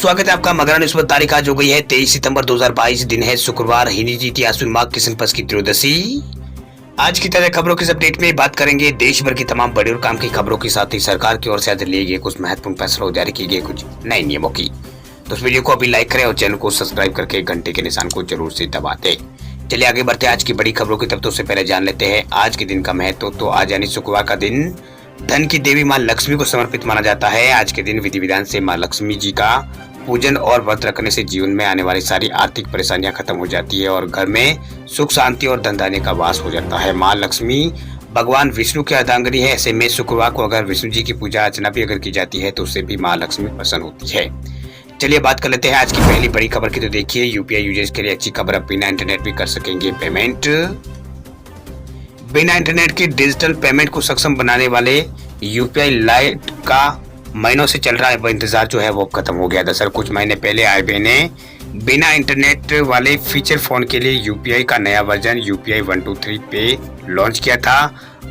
स्वागत है आपका मगरा न्यूज पर। तारीख आज हो गई है 23 सितंबर 2022। दिन है शुक्रवार, हिंदी तिथि आश्विन माघ कृष्ण पक्ष की त्रयोदशी। आज की ताजा खबरों के इस अपडेट में बात करेंगे देश भर की तमाम बड़ी और काम की खबरों के साथ ही सरकार की ओर से आज लिए गए कुछ महत्वपूर्ण फैसलों, जारी किए गए कुछ नए नियमों की। तो इस वीडियो को अभी लाइक करें और चैनल को सब्सक्राइब करके घंटे के निशान को जरूर से दबा दें। चलिए आगे बढ़ते हैं आज की बड़ी खबरों की तरफ। तो उससे पहले जान लेते हैं आज के दिन का महत्व। तो आज यानी शुक्रवार का दिन धन की देवी मां लक्ष्मी को समर्पित माना जाता है। आज के दिन विधि विधान से मां लक्ष्मी जी का पूजन और व्रत रखने से जीवन में आने वाली सारी आर्थिक परेशानियां खत्म हो जाती है और घर में सुख शांति और धन धान्य का वास हो जाता है। मां लक्ष्मी भगवान विष्णु की अर्धांगिनी है। ऐसे में शुक्रवार को अगर विष्णु जी की पूजा अर्चना भी अगर की जाती है तो उससे भी मां लक्ष्मी प्रसन्न होती है। चलिए बात कर लेते हैं आज की पहली बड़ी खबर की। तो देखिए यूपीआई यूजर्स के लिए अच्छी खबर, अब बिना इंटरनेट भी कर सकेंगे पेमेंट। बिना इंटरनेट के डिजिटल पेमेंट को सक्षम बनाने वाले यूपीआई लाइट का महीनों से चल रहा है इंतजार जो है वो खत्म हो गया। दरअसल कुछ महीने पहले आरबीआई ने बिना इंटरनेट वाले फीचर फोन के लिए यूपीआई का नया वर्जन यूपीआई 123 पे लॉन्च किया था।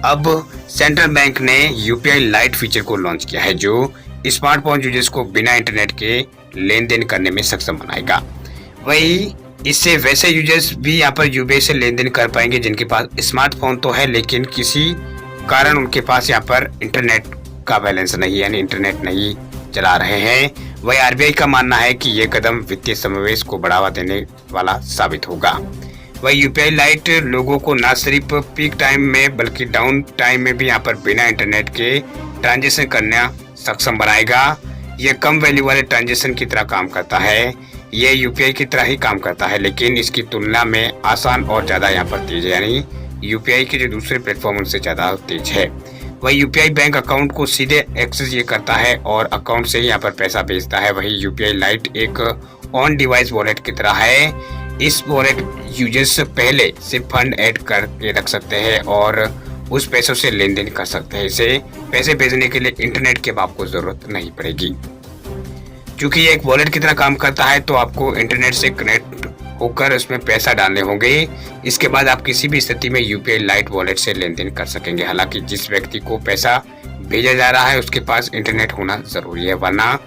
अब सेंट्रल बैंक ने यूपीआई लाइट फीचर को लॉन्च किया है जो स्मार्टफोन यूजर्स को बिना इंटरनेट के लेन देन करने में सक्षम बनाएगा। वही इससे वैसे यूजर्स भी यहाँ पर यूपीआई से लेन देन कर पाएंगे जिनके पास स्मार्टफोन तो है लेकिन किसी कारण उनके पास यहाँ पर इंटरनेट का बैलेंस नहीं, यानी इंटरनेट नहीं चला रहे हैं। वही आरबीआई का मानना है कि ये कदम वित्तीय समावेश को बढ़ावा देने वाला साबित होगा। वही यूपीआई लाइट लोगों को न सिर्फ पीक टाइम में बल्कि डाउन टाइम में भी यहाँ पर बिना इंटरनेट के ट्रांजेक्शन करना सक्षम बनाएगा। ये कम वैल्यू वाले ट्रांजेक्शन की तरह काम करता है। ये यूपीआई की तरह ही काम करता है लेकिन इसकी तुलना में आसान और ज्यादा यहाँ पर तेज है, यानी यूपीआई के जो दूसरे प्लेटफॉर्म उनसे ज्यादा तेज है। वही यूपीआई बैंक अकाउंट को सीधे एक्सेस ये करता है और अकाउंट से ही यहाँ पर पैसा भेजता है। वही यूपीआई लाइट एक ऑन डिवाइस वॉलेट की तरह है। इस वॉलेट यूजर्स पहले से फंड ऐड करके रख सकते हैं और उस पैसों से लेन देन कर सकते हैं। इसे पैसे भेजने के लिए इंटरनेट के आपको जरूरत नहीं पड़ेगी। क्योंकि ये एक वॉलेट की तरह काम करता है तो आपको इंटरनेट से कनेक्ट होकर उसमें पैसा डालने होंगे। इसके बाद आप किसी भी स्थिति में यूपीआई लाइट वॉलेट से लेन देन कर सकेंगे। हालांकि जिस व्यक्ति को पैसा भेजा जा रहा है उसके पास इंटरनेट होना जरूरी है, वरना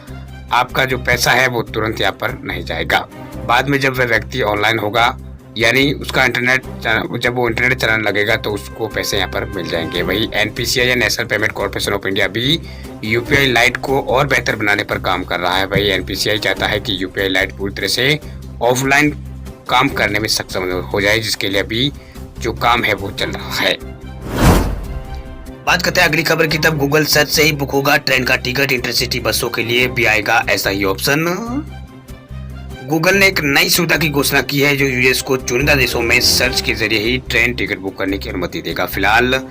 आपका जो पैसा है वो तुरंत यहाँ पर नहीं जाएगा। बाद में जब वह व्यक्ति ऑनलाइन होगा यानी उसका इंटरनेट जब वो इंटरनेट चलाने लगेगा तो उसको पैसे यहाँ पर मिल जाएंगे। वही एनपीसीआई या national payment corporation of India भी यूपीआई लाइट को और बेहतर बनाने पर काम कर रहा है। वही एनपीसीआई चाहता है कि यूपीआई लाइट पूरी तरह से ऑफलाइन काम करने में सक्षम हो जाए, जिसके लिए अभी जो काम है वो चल रहा है। बात करते हैं अगली खबर की। तब गूगल सर्च से ही बुक होगा ट्रेन का टिकट। इंटरसिटी बसों के लिए भी आएगा ऐसा ही ऑप्शन। गूगल ने एक नई सुविधा की घोषणा की है जो यूजर्स को चुनिंदा देशों में सर्च के जरिए ही ट्रेन टिकट बुक करने की अनुमति देगा। फिलहाल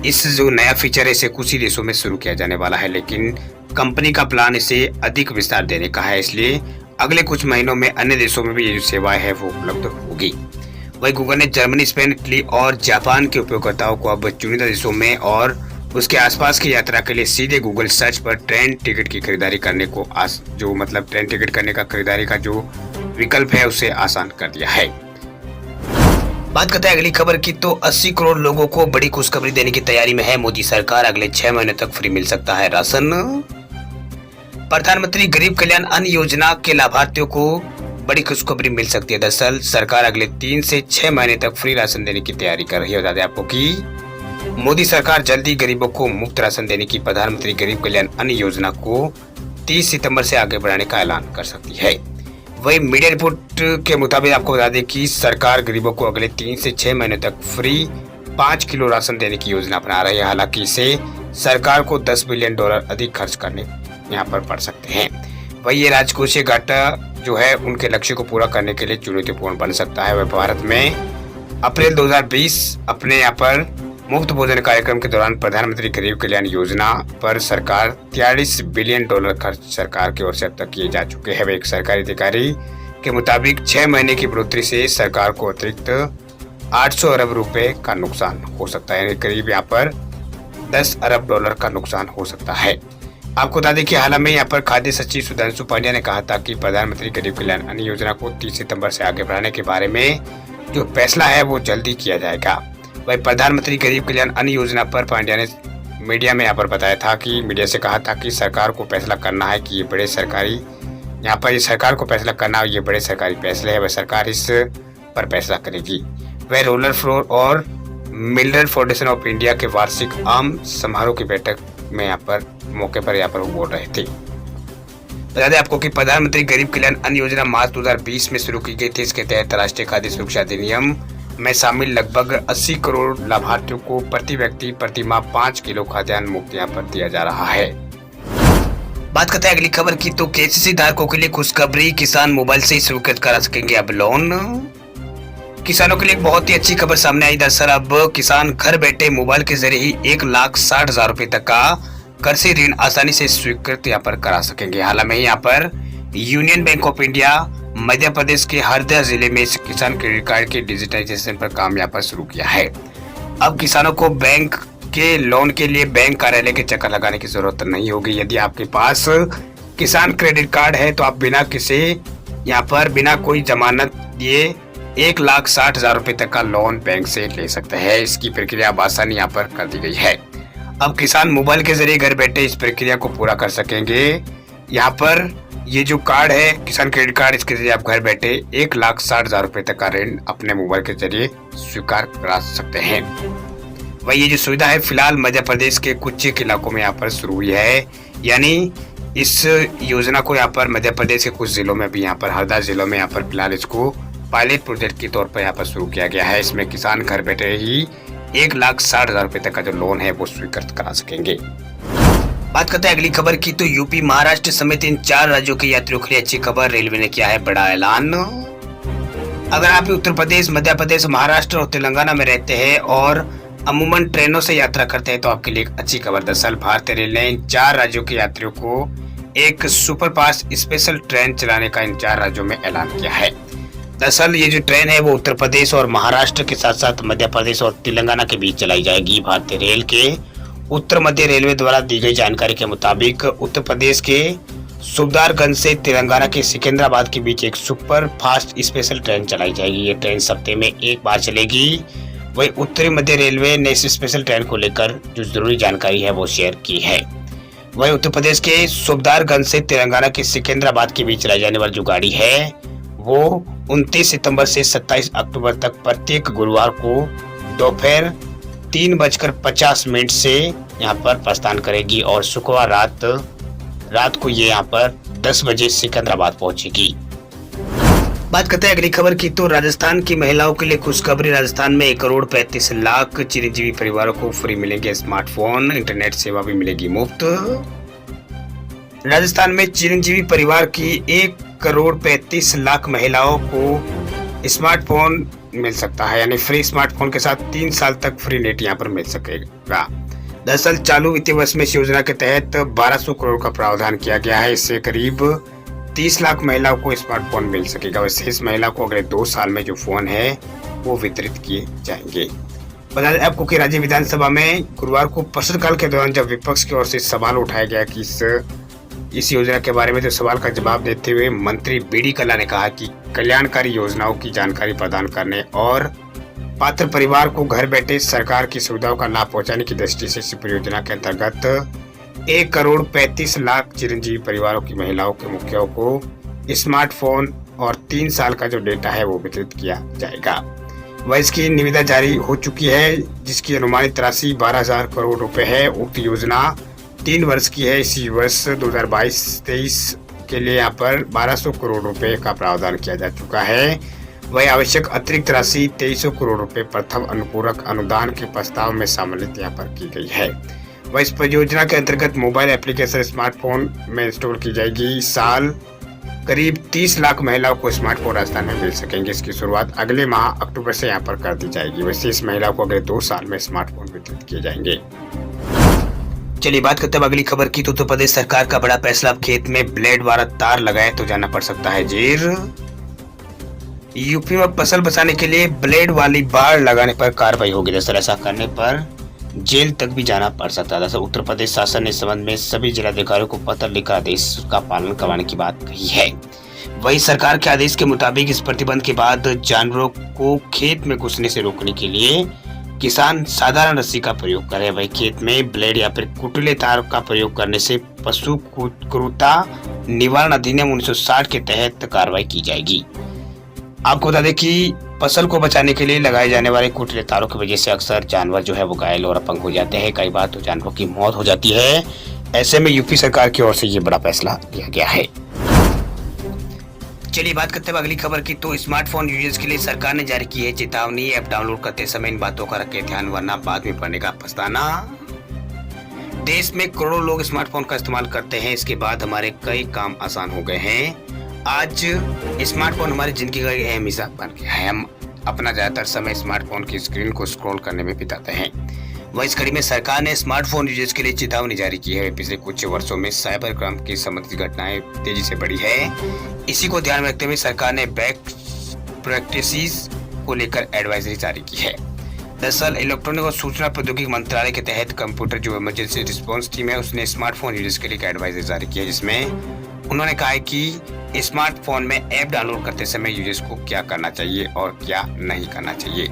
इस जो नया फीचर है इसे कुछ ही देशों में शुरू किया जाने वाला है लेकिन कंपनी का प्लान इसे अधिक विस्तार देने का है, इसलिए अगले कुछ महीनों में अन्य देशों में भी ये जो सेवाएं है वो उपलब्ध होगी। वही गूगल ने जर्मनी, स्पेन, इटली और जापान के उपयोगकर्ताओं को अब चुनिंदा देशों में और उसके आसपास की यात्रा के लिए सीधे गूगल सर्च पर ट्रेन टिकट की खरीदारी करने को ट्रेन टिकट करने का खरीदारी का जो विकल्प है उसे आसान कर दिया है। बात करते हैं अगली खबर की। तो 80 करोड़ लोगों को बड़ी खुशखबरी देने की तैयारी में है मोदी सरकार। अगले 6 महीने तक फ्री मिल सकता है राशन। प्रधानमंत्री गरीब कल्याण अन्न योजना के लाभार्थियों को बड़ी खुशखबरी मिल सकती है। दरअसल सरकार अगले 3 से 6 महीने तक फ्री राशन देने की तैयारी कर रही है। बता दें आपको कि मोदी सरकार जल्दी गरीबों को मुफ्त राशन देने की प्रधानमंत्री गरीब कल्याण अन्न योजना को 30 सितंबर से आगे बढ़ाने का ऐलान कर सकती है। वही मीडिया रिपोर्ट के मुताबिक आपको बता दें कि सरकार गरीबों को अगले 3 से 6 महीने तक फ्री 5 किलो राशन देने की योजना अपना रही है। हालांकि इसे सरकार को $10 बिलियन अधिक खर्च करने यहाँ पर पड़ सकते हैं। वही ये राजकोषीय घाटा जो है उनके लक्ष्य को पूरा करने के लिए चुनौतीपूर्ण बन सकता है। वह भारत में अप्रैल 2020 अपने यहाँ पर मुफ्त भोजन कार्यक्रम के दौरान प्रधानमंत्री गरीब कल्याण योजना पर सरकार $43 बिलियन खर्च सरकार की ओर से अब तक किए जा चुके हैं। एक सरकारी अधिकारी के मुताबिक 6 महीने की बढ़ोतरी से सरकार को अतिरिक्त 800 अरब रुपए का नुकसान हो सकता है, यानी करीब यहाँ पर $10 अरब का नुकसान हो सकता है। आपको बता दें कि हाल में यहाँ पर खाद्य सचिव सुधांशु पांड्या ने कहा था कि प्रधानमंत्री गरीब कल्याण अन्न योजना को 30 सितंबर से आगे बढ़ाने के बारे में जो फैसला है वो जल्दी किया जाएगा। वही प्रधानमंत्री गरीब कल्याण अन्न योजना पर पांड्या ने मीडिया में यहाँ पर बताया था कि मीडिया से कहा था कि सरकार को फैसला करना है कि ये बड़े सरकारी यहाँ पर ये सरकार को फैसला करना, ये बड़े सरकारी फैसले है, वह सरकार इस पर फैसला करेगी। वह रूरल फ्लोर और मिनरल फाउंडेशन ऑफ इंडिया के वार्षिक आम समारोह की बैठक में यहाँ पर मौके पर यहाँ पर वो बोल रहे थे। बता दें आपको कि प्रधानमंत्री गरीब कल्याण अन्न योजना मार्च 2020 में शुरू की गई थी। इसके तहत राष्ट्रीय खाद्य सुरक्षा अधिनियम में शामिल लगभग 80 करोड़ लाभार्थियों को प्रति व्यक्ति प्रति माह 5 किलो खाद्यान्न मुफ्त यहाँ पर दिया जा रहा है। बात करते हैं अगली खबर की, तो केसीसी धारकों के लिए खुशखबरी, किसान मोबाइल से ही स्वीकृत करा सकेंगे अब लोन। किसानों के लिए एक बहुत ही अच्छी खबर सामने आई। दरअसल अब किसान घर बैठे मोबाइल के जरिए ही 1,60,000 रुपए तक का कृषि ऋण आसानी से स्वीकृत यहाँ पर करा सकेंगे। हाल में यहाँ पर union bank of India Madhya Pradesh के हरदा जिले में इस किसान क्रेडिट कार्ड के डिजिटाइजेशन पर काम यहाँ पर शुरू किया है। अब किसानों को बैंक के लोन के लिए बैंक कार्यालय के चक्कर लगाने की जरूरत नहीं होगी। यदि आपके पास किसान क्रेडिट कार्ड है तो आप बिना कोई जमानत दिए 1,60,000 रुपए तक का लोन बैंक से ले सकते हैं। इसकी प्रक्रिया अब आसानी यहाँ पर कर दी गई है। अब किसान मोबाइल के जरिए घर बैठे इस प्रक्रिया को पूरा कर सकेंगे। यहाँ पर ये जो कार्ड है किसान क्रेडिट कार्ड, इसके जरिए आप घर बैठे 1,60,000 रुपए तक का ऋण अपने मोबाइल के जरिए स्वीकार करा सकते हैं। वही ये जो सुविधा है फिलहाल मध्य प्रदेश के कुछ इलाकों में यहाँ पर शुरू हुई है। यानी इस योजना को यहाँ पर मध्य प्रदेश के कुछ जिलों में भी यहाँ पर हरदा जिलों में यहाँ पर फिलहाल इसको पायलट प्रोजेक्ट के तौर पर यहाँ पर शुरू किया गया है। इसमें किसान घर बैठे ही 1,60,000 रुपए तक का जो लोन है वो स्वीकृत करा सकेंगे। बात करते हैं अगली खबर की, तो यूपी महाराष्ट्र समेत इन 4 राज्यों के यात्रियों के लिए अच्छी खबर, रेलवे ने किया है बड़ा ऐलान। अगर आप उत्तर प्रदेश, मध्य प्रदेश, महाराष्ट्र और तेलंगाना में रहते हैं और अमूमन ट्रेनों से यात्रा करते हैं तो आपके लिए एक अच्छी खबर। दरअसल भारतीय रेल ने इन 4 राज्यों के यात्रियों को एक सुपरफास्ट स्पेशल ट्रेन चलाने का इन 4 राज्यों में ऐलान किया है। दरअसल ये जो ट्रेन है वो उत्तर प्रदेश और महाराष्ट्र के साथ साथ मध्य प्रदेश और तेलंगाना के बीच चलाई जाएगी। भारतीय रेल के उत्तर मध्य रेलवे द्वारा दी गई जानकारी के मुताबिक उत्तर प्रदेश के सुबदारगंज से तेलंगाना के सिकंदराबाद के बीच एक सुपर फास्ट स्पेशल ट्रेन चलाई जाएगी। ये ट्रेन सप्ताह में एक बार चलेगी। वही उत्तरी मध्य रेलवे ने इस स्पेशल ट्रेन को लेकर जो जरूरी जानकारी है वो शेयर की है। वही उत्तर प्रदेश के सुबदारगंज से तेलंगाना के सिकंदराबाद के बीच चलाई जाने वाली जो गाड़ी है वो 29 सितंबर से 27 अक्टूबर तक प्रत्येक गुरुवार को दोपहर 3:50 से यहाँ पर प्रस्थान करेगी और शुक्रवार रात को ये यहाँ पर 10 बजे सिकंदराबाद पहुंचेगी। बात करते हैं अगली खबर की, तो राजस्थान की महिलाओं के लिए खुशखबरी। राजस्थान में 1,35,00,000 चिरंजीवी परिवारों को फ्री मिलेंगे स्मार्टफोन, इंटरनेट सेवा भी मिलेगी मुफ्त। राजस्थान में चिरंजीवी परिवार की 1,35,00,000 महिलाओं को स्मार्टफोन मिल सकता है, यानी फ्री स्मार्टफोन के साथ 3 साल तक फ्री नेट यहाँ पर मिल सकेगा। दरअसल चालू वित्तीय वर्ष में इस योजना के तहत 1,200 करोड़ का प्रावधान किया गया है। इससे करीब 30 लाख महिलाओं को स्मार्टफोन मिल सकेगा। वैसे इस महिला को अगले 2 साल में जो फोन है वो वितरित किए जाएंगे। बता दें आपको कि राज्य विधानसभा में गुरुवार को प्रश्नकाल के दौरान जब विपक्ष की ओर से सवाल उठाया गया कि इस योजना के बारे में, तो सवाल का जवाब देते हुए मंत्री बीडी कल्ला ने कहा कि कल्याणकारी योजनाओं की जानकारी प्रदान करने और पात्र परिवार को घर बैठे सरकार की सुविधाओं का लाभ पहुंचाने की दृष्टि से इस परियोजना के अंतर्गत 1,35,00,000 चिरंजीवी परिवारों की महिलाओं के मुखियाओं को स्मार्टफोन और 3 साल का जो डेटा है वो वितरित किया जाएगा। वह इसकी निविदा जारी हो चुकी है, जिसकी अनुमानित राशि 12,000 करोड़ रुपए है। उक्त योजना 3 वर्ष की है। इसी वर्ष 2022-23 के लिए यहाँ पर 1,200 करोड़ रुपए का प्रावधान किया जा चुका है। वही आवश्यक अतिरिक्त राशि 2,300 करोड़ रुपए प्रथम अनुपूरक अनुदान के प्रस्ताव में सम्मिलित यहाँ पर की गई है। वह इस परियोजना के अंतर्गत मोबाइल एप्लीकेशन स्मार्टफोन में इंस्टॉल की जाएगी। साल करीब 30 लाख महिलाओं को स्मार्टफोन राजस्थान में मिल सकेंगे। इसकी शुरुआत अगले माह अक्टूबर से यहाँ पर कर दी जाएगी। वैसे इस महिला को अगले 2 साल में स्मार्टफोन वितरित किए जाएंगे। चलिए बात करते हैं अगली खबर की, तो उत्तर प्रदेश सरकार का बड़ा फैसला। अब खेत में ब्लेड वाला तार लगाए तो जाना पड़ सकता है जेल। यूपी में फसल बचाने के लिए ब्लेड वाली बाड़ लगाने पर कार्रवाई होगी। दरअसल ऐसा करने पर जेल तक भी जाना पड़ सकता है। दरअसल उत्तर प्रदेश शासन ने इस संबंध में सभी जिलाधिकारियों को पत्र लिखकर आदेश का पालन करवाने की बात कही है। वही सरकार के आदेश के मुताबिक इस प्रतिबंध के बाद जानवरों को खेत में घुसने से रोकने के लिए किसान साधारण रस्सी का प्रयोग करें। वही खेत में ब्लेड या फिर कुटले तार का प्रयोग करने से पशु क्रूरता निवारण अधिनियम 1960 के तहत कार्रवाई की जाएगी। आपको बता दें कि फसल को बचाने के लिए लगाए जाने वाले कुटले तारों की वजह से अक्सर जानवर जो है वो घायल और अपंग हो जाते हैं। कई बार तो जानवरों की मौत हो जाती है। ऐसे में यूपी सरकार की ओर से ये बड़ा फैसला लिया गया है। चलिए बात करते हैं अगली खबर की। तो स्मार्टफोन यूजर्स के लिए सरकार ने जारी की है चेतावनी। ऐप डाउनलोड करते समय इन बातों का रखें ध्यान, वरना बाद में पड़ने का पछताना। देश में करोड़ों लोग स्मार्टफोन का इस्तेमाल करते हैं। इसके बाद हमारे कई काम आसान हो गए हैं। आज स्मार्टफोन हमारी जिंदगी का एक अहम हिस्सा बन गया है। हम अपना ज्यादातर समय स्मार्टफोन की स्क्रीन को स्क्रॉल करने में बिताते हैं। वहीं इस कड़ी में सरकार ने स्मार्टफोन यूजर्स के लिए चेतावनी जारी की है। पिछले कुछ वर्षों में साइबर क्राइम की संबंधित घटनाएं तेजी से बढ़ी है। इसी को ध्यान में रखते हुए सरकार ने बेस्ट प्रैक्टिसेस को लेकर एडवाइजरी जारी की है। दरअसल इलेक्ट्रॉनिक और सूचना प्रौद्योगिकी मंत्रालय के तहत कंप्यूटर जो इमरजेंसी रिस्पांस टीम है उसने स्मार्टफोन यूजर्स के लिए एडवाइजरी जारी की है, जिसमें उन्होंने कहा है कि स्मार्टफोन में ऐप डाउनलोड करते समय यूजर्स को क्या करना चाहिए और क्या नहीं करना चाहिए।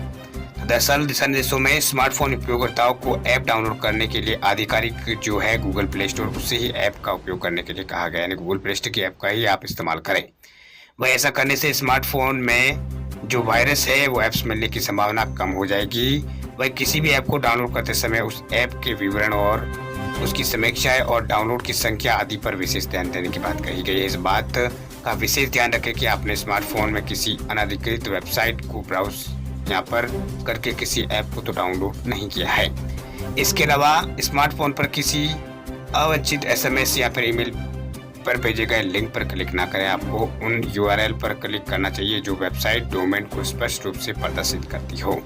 दरअसल दिशा निर्देशों में स्मार्टफोन उपयोगकर्ताओं को ऐप डाउनलोड करने के लिए आधिकारिक जो है गूगल प्ले स्टोर उससे ही ऐप का उपयोग करने के लिए कहा गया, यानी गूगल प्ले स्टोर की ऐप का ही आप इस्तेमाल करें। वह ऐसा करने से स्मार्टफोन में जो वायरस है वो ऐप्स मिलने की संभावना कम हो जाएगी। वह किसी भी ऐप को डाउनलोड करते समय उस ऐप के विवरण और उसकी समीक्षाएं और डाउनलोड की संख्या आदि पर विशेष ध्यान देने की बात कही गई है। इस बात का विशेष ध्यान रखें कि आपने स्मार्टफोन में किसी अनधिकृत वेबसाइट को ब्राउज यहाँ पर करके किसी ऐप को तो डाउनलोड नहीं किया है। इसके अलावा स्मार्टफोन पर किसी अवांछित एसएमएस या फिर ईमेल पर भेजे गए लिंक पर क्लिक ना करें। आपको उन यूआरएल पर क्लिक करना चाहिए जो वेबसाइट डोमेन को स्पष्ट रूप से प्रदर्शित करती हो।